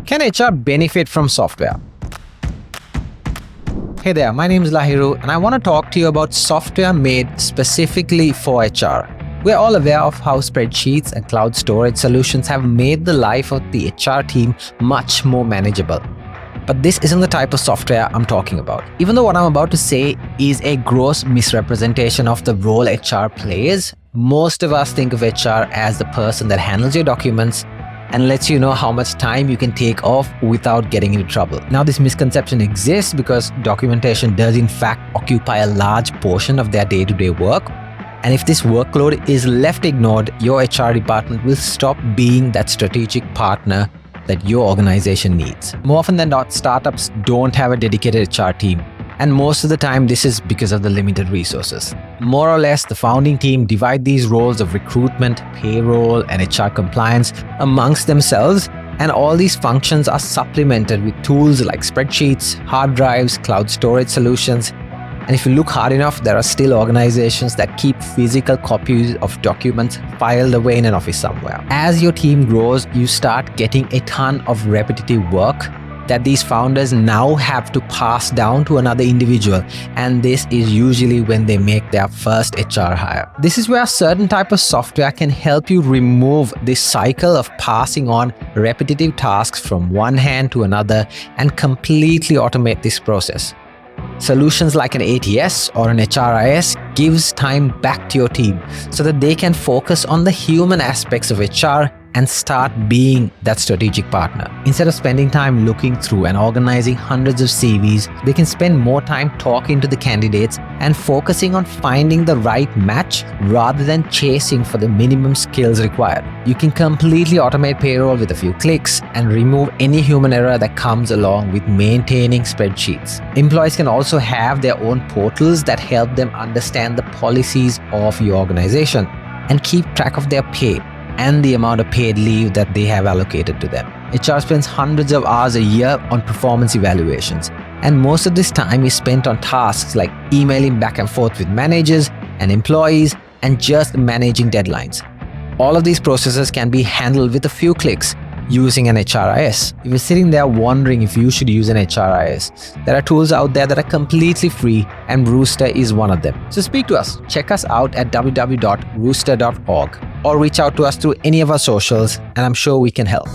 Can HR benefit from software? Hey there, my name is Lahiru and I want to talk to you about software made specifically for HR. We're all aware of how spreadsheets and cloud storage solutions have made the life of the HR team much more manageable. But this isn't the type of software I'm talking about. Even though what I'm about to say is a gross misrepresentation of the role HR plays, most of us think of HR as the person that handles your documents and lets you know how much time you can take off without getting into trouble. Now, this misconception exists because documentation does in fact occupy a large portion of their day-to-day work. And if this workload is left ignored, your HR department will stop being that strategic partner that your organization needs. More often than not, startups don't have a dedicated HR team. And most of the time, this is because of the limited resources. More or less, the founding team divide these roles of recruitment, payroll, and HR compliance amongst themselves, and all these functions are supplemented with tools like spreadsheets, hard drives, cloud storage solutions. And if you look hard enough, there are still organizations that keep physical copies of documents filed away in an office somewhere. As your team grows, you start getting a ton of repetitive work that these founders now have to pass down to another individual, and this is usually when they make their first HR hire. This is where a certain type of software can help you remove this cycle of passing on repetitive tasks from one hand to another and completely automate this process. Solutions like an ATS or an HRIS gives time back to your team so that they can focus on the human aspects of HR and start being that strategic partner. Instead of spending time looking through and organizing hundreds of CVs, they can spend more time talking to the candidates and focusing on finding the right match rather than chasing for the minimum skills required. You can completely automate payroll with a few clicks and remove any human error that comes along with maintaining spreadsheets. Employees can also have their own portals that help them understand the policies of your organization and keep track of their pay and the amount of paid leave that they have allocated to them. HR spends hundreds of hours a year on performance evaluations, and most of this time is spent on tasks like emailing back and forth with managers and employees and just managing deadlines. All of these processes can be handled with a few clicks using an HRIS. If you're sitting there wondering if you should use an HRIS, there are tools out there that are completely free, and Rooster is one of them. So speak to us. Check us out at www.rooster.org or reach out to us through any of our socials, and I'm sure we can help.